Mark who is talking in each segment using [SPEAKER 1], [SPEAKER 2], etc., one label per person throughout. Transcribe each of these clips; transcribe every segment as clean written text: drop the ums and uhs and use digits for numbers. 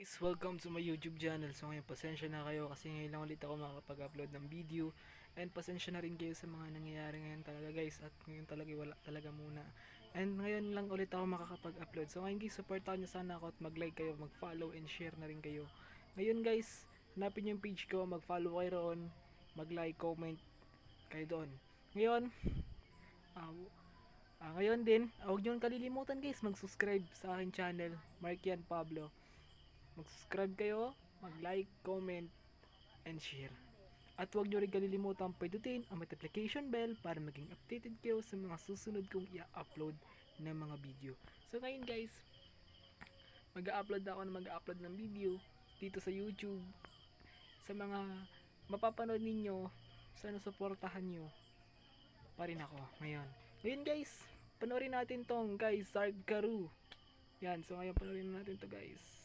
[SPEAKER 1] Guys, welcome to my YouTube channel. So ngayon, pasensya na kayo kasi ngayon lang ulit ako makapag-upload ng video. And pasensya na rin kayo sa mga nangyayari ngayon talaga guys. At ngayon talaga wala talaga muna. And ngayon lang ulit ako makakapag-upload. So ngayon guys, supportahan nyo sana ako at mag-like kayo, mag-follow and share na rin kayo. Ngayon guys, hanapin nyo yung page ko, mag-follow kayo roon, mag-like, comment kayo doon. Ngayon, ngayon din, huwag nyo kalilimutan guys, mag-subscribe sa akin channel, Markian Pablo. Mag-subscribe kayo, mag-like, comment, and share. At huwag nyo rin kalilimutan pindutin ang notification bell para maging updated kayo sa mga susunod kong i-upload na mga video. So ngayon guys, mag-upload ng video dito sa YouTube. Sa mga mapapanood ninyo, sana suportahan nyo pa rin ako ngayon. Ngayon guys, panoorin natin tong guys, Sarg Karu. Yan, so ngayon panoorin natin to guys.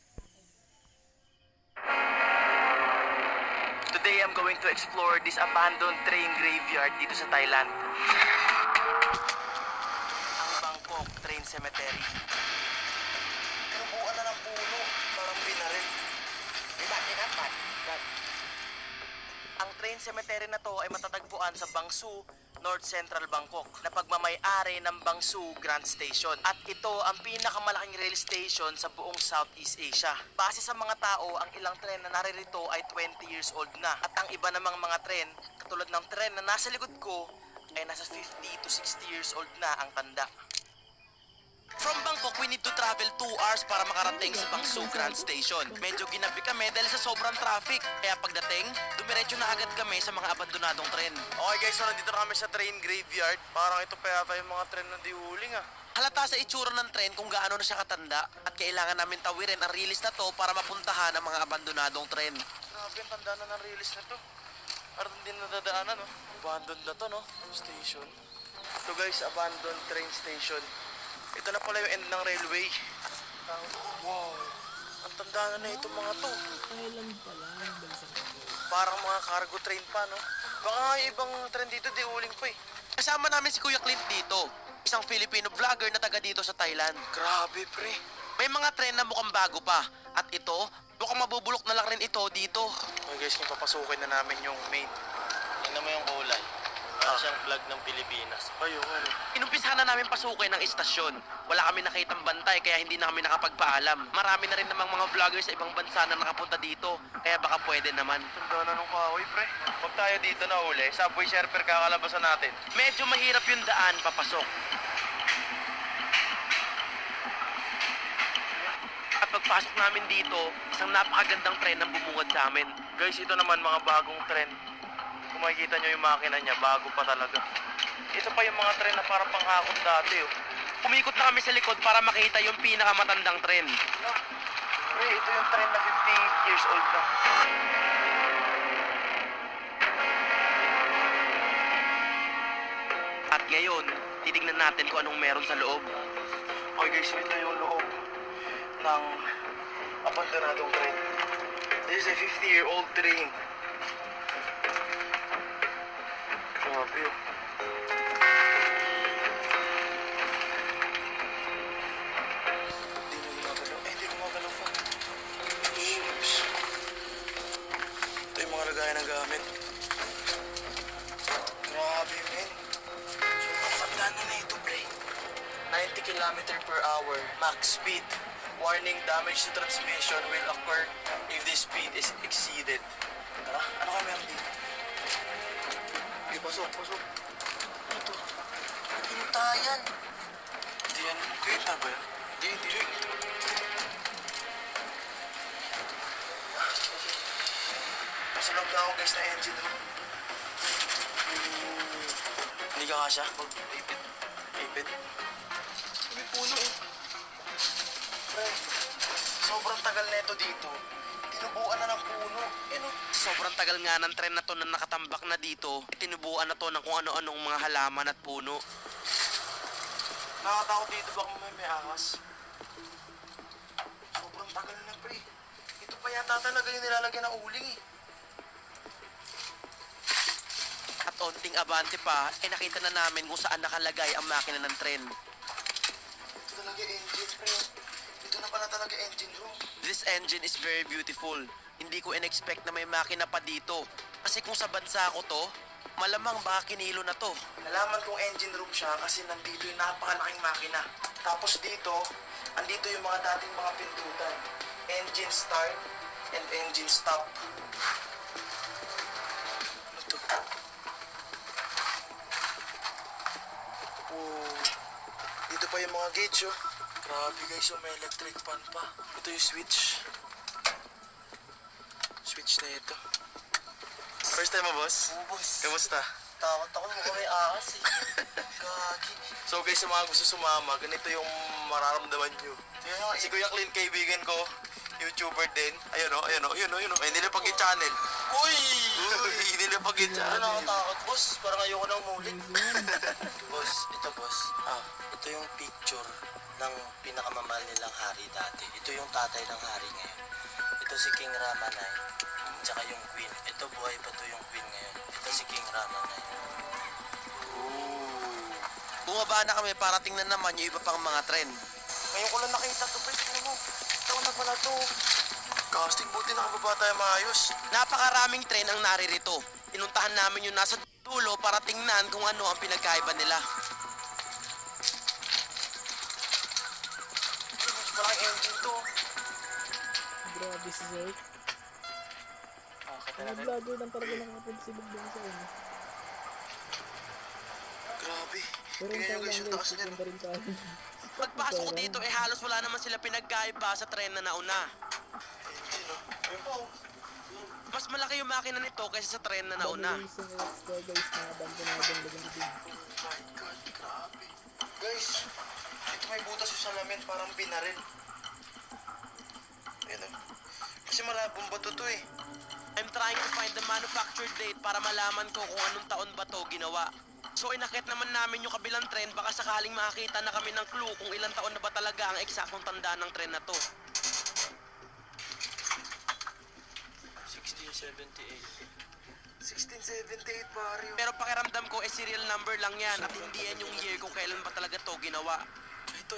[SPEAKER 2] Today I'm going to explore this abandoned train graveyard dito sa Thailand. Ang Bangkok Train Cemetery. Pinubuan na ng puno, parang binaril. Ang train cemetery na to ay matatagpuan sa Bangsu, North Central Bangkok, na pagmamay-ari ng Bangsu Grand Station. At ito ang pinakamalaking rail station sa buong Southeast Asia. Base sa mga tao, ang ilang tren na naririto ay 20 years old na. At ang iba namang mga tren, katulad ng tren na nasa likod ko, ay nasa 50 to 60 years old na ang tanda. From Bangkok, we need to travel 2 hours para makarating sa Bangsu Grand Station. Medyo ginabi kami dahil sa sobrang traffic. Kaya pagdating, dumiretso na agad kami sa mga abandonadong tren. Okay guys, so nandito na kami sa train graveyard. Parang ito pa yata yung mga tren na diuling ah. Halata sa itsura ng tren kung gaano na siya katanda at kailangan namin tawirin ang release na to para mapuntahan ang mga abandonadong tren. Grabe, ang tanda na ng release na to. Parang hindi nadadaanan no? Abandoned na to no? Station. Ito guys, abandoned train station. Ito na pala yung end ng railway. Wow. Ang tanda na itong mga to.
[SPEAKER 1] Thailand pala,
[SPEAKER 2] Parang mga cargo train pa, no? Baka nga yung ibang train dito, di uling pa eh. Kasama namin si Kuya Clint dito. Isang Filipino vlogger na taga dito sa Thailand. Grabe, pre. May mga tren na mukhang bago pa. At ito, mukhang mabubulok na lang rin ito dito. Okay guys, papasukin na namin yung main. Tingnan mo yung kulay. Parang siyang flag ng Pilipinas. Ayun, ano? Inumpisahan na namin pasukin ng istasyon. Wala kami nakitang bantay kaya hindi na kami nakapagpaalam. Marami na rin namang mga vloggers sa ibang bansa na nakapunta dito. Kaya baka pwede naman. Tanda na nung kahoy, pre. Pag tayo dito na uli, subway surfer kakalabasan natin. Medyo mahirap yung daan papasok. At pagpasok namin dito, isang napakagandang tren ang bumungad sa amin. Guys, ito naman mga bagong tren. Kung makikita nyo yung makina niya, bago pa talaga. Ito pa yung mga tren na parang panghakot dati. Oh. Umikot na kami sa likod para makita yung pinakamatandang tren. No? Pre, ito yung tren na 50 years old na. At ngayon, titignan natin kung anong meron sa loob. Okay guys, ito yung loob ng abandonadong tren. This is a 50-year-old train. Grabe yun. Hindi gumagalaw pa. Oops. Ito yung mga lagayan ng gamit. Grabe men. Sobrang tanda na ito, pre. 90 km per hour, max speed. Warning, damage to transmission will occur if the speed is exceeded. Tara, ano kami ang dito? Pasok. Ano to? Hintayan. Hindi yan. Kita ba yan? Hindi. Masalag na ako guys na engine. Hindi ka kasya? Ipit. May puno eh. Pre, sobrang tagal na ito dito. Tinubuan na ng puno. Sobrang tagal nga ng tren na to na nakatambak na dito. Tinubuan na to ng kung ano-anong mga halaman at puno. Nakatakot dito baka may ahas. Sobrang tagal na pre. Ito pa yata talaga yung nilalagyan ng uling eh. At onting abante pa, nakita na namin kung saan nakalagay ang makina ng tren. Ito talaga engine pre. Ito na pala talaga engine room. This engine is very beautiful. Hindi ko in-expect na may makina pa dito. Kasi kung sa bansa ko to, malamang baka kinilo na to. Nalaman kong engine room siya kasi nandito yung napakalaking makina. Tapos dito, andito yung mga dating mga pindutan. Engine start and engine stop. Ano to? Oh, dito pa yung mga gauge, oh. Grabe guys, oh, may electric fan pa. Ito yung switch. Switch na ito. First time mo, boss? Oo, boss. Kamusta? Takot ako mo may ahas eh. Gagi. So guys, sa mga gusto sumama, ganito yung mararamdaman nyo. Si Kuya Clint, kaibigan ko, YouTuber din. Ayun o, ayun o, ayun o, ayun o. May nilipag yung channel. Uy! Nilipag yung channel. Nakakatakot, boss. Parang ayoko nang mulit. Boss, ito boss. Ito yung picture ng pinakamamahal nilang hari dati. Ito yung tatay ng hari ngayon. Ito si King Rama IX. Tsaka yung queen. Ito buhay pa to yung queen ngayon. Ito si King Rama IX. Bumaba na kami para tingnan naman yung iba pang mga trend. Ngayon ko lang nakita to, pre. Tingnan mo. Ito na pala to. Casting, buti nakababa tayo maayos. Napakaraming trend ang naririto. Pinuntahan namin yung nasa dulo para tingnan kung ano ang pinagkaiba nila. Mas malang engine to.
[SPEAKER 1] Grabe si Zay. Mga vlogger lang talaga nakapagsilog doon sa ano.
[SPEAKER 2] Grabe.
[SPEAKER 1] Pero
[SPEAKER 2] Tingnan nyo guys yung taas niya.
[SPEAKER 1] ganda rin tayo.
[SPEAKER 2] Pagpasok ko dito, halos wala naman sila pinagkaiba sa tren na nauna. Engine, oh. Ayun po. Mas malaki yung makina nito kaysa sa tren na nauna.
[SPEAKER 1] Isang extra guys na abandonadong lagyan din.
[SPEAKER 2] Oh my God, grabe. Guys, ito may butas yung salamin, parang binaril. Ayan o. Kasi malabong bato to eh. I'm trying to find the manufactured date para malaman ko kung anong taon ba to ginawa. So inakit naman namin yung kabilang tren, baka sakaling makakita na kami ng clue kung ilang taon na ba talaga ang eksaktong tanda ng tren na to. 1678 pare. Pero pakiramdam ko serial number lang yan at hindi yan yung year kung kailan ba talaga to ginawa. Ito.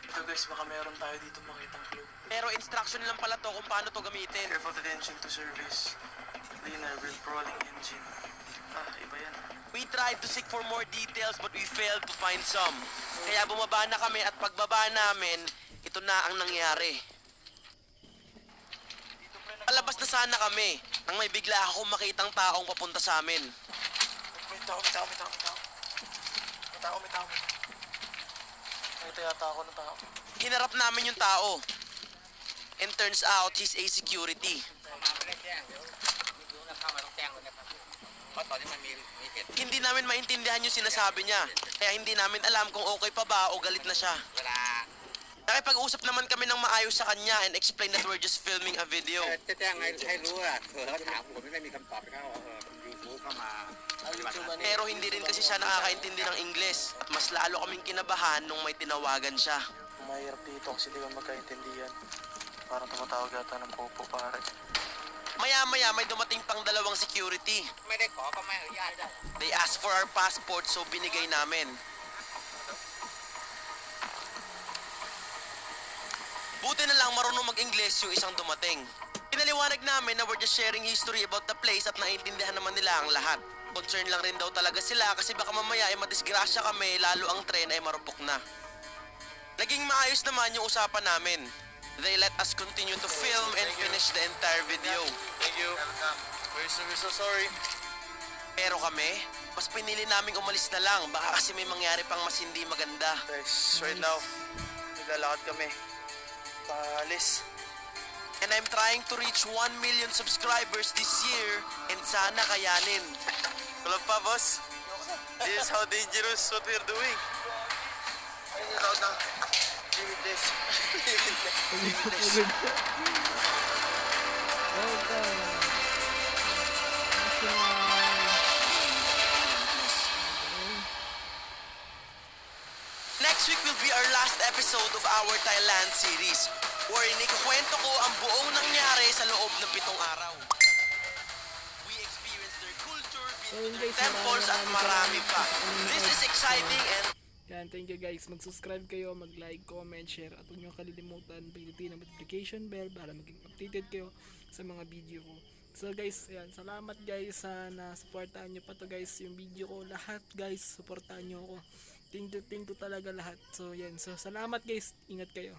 [SPEAKER 2] Ito guys, baka meron tayo dito makitang clue. Pero instruction lang pala to kung paano to gamitin. Careful attention to service. Cleaner with crawling engine. Iba yan. We tried to seek for more details but we failed to find some. Kaya bumaba na kami at pagbaba namin, ito na ang nangyari. Palabas na sana kami nang may bigla akong makitang taong papunta sa amin. May tao. Nakita yata ako ng tao. Hinarap namin yung tao. And turns out, he's a security. Hindi namin maintindihan yung sinasabi niya. Kaya hindi namin alam kung okay pa ba o galit na siya. Nakipag-usap naman kami ng maayos sa kanya and explain that we're just filming a video.
[SPEAKER 3] จะแจ้งให้รู้อ่ะเขาถามผมไม่ได้มีคำตอบเขายูทูบเข้ามา
[SPEAKER 2] Pero hindi rin kasi siya nakakaintindi ng Ingles at mas lalo kaming kinabahan nung may tinawagan siya. Mahirap dito kasi di ka magkaintindihan. Parang tumatawag yata ng popo pare. Maya-maya may dumating pang dalawang security.
[SPEAKER 3] ไม่ได้ขอก็ไม่อนุญาตได้
[SPEAKER 2] They asked for our passport so binigay namin. Buti na lang marunong mag-Ingles yung isang dumating. Pinaliwanag namin na we're just sharing history about the place at naiintindihan naman nila ang lahat. Concern lang rin daw talaga sila kasi baka mamaya ay madisgrasya kami lalo ang tren ay marupok na. Naging maayos naman yung usapan namin. They let us continue to film and finish the entire video. Thank you. We're so sorry. Pero kami, mas pinili naming umalis na lang baka kasi may mangyari pang mas hindi maganda. Guys, right now, naglalakad kami. Paalis. And I'm trying to reach 1 million subscribers this year and sana kayanin. Kulang pa, boss. This is how dangerous what we're doing. Ayun, tawag na. Limitless. Limitless. Next week will be our last episode of our Thailand series, wherein ikukwento ko ang buong nangyari sa loob ng 7 araw. We experienced their culture, been to their temples at marami pa. This is exciting and
[SPEAKER 1] Yan, thank you guys. Mag-subscribe kayo, mag-like, comment, share, at huwag nyo kalilimutan pindutin ang notification bell para maging updated kayo sa mga video ko. So guys, ayan, salamat guys sa na-supportahan nyo pa to guys yung video ko. Lahat guys, supportahan nyo ako. Thank you talaga lahat. So yan, so salamat guys, ingat kayo.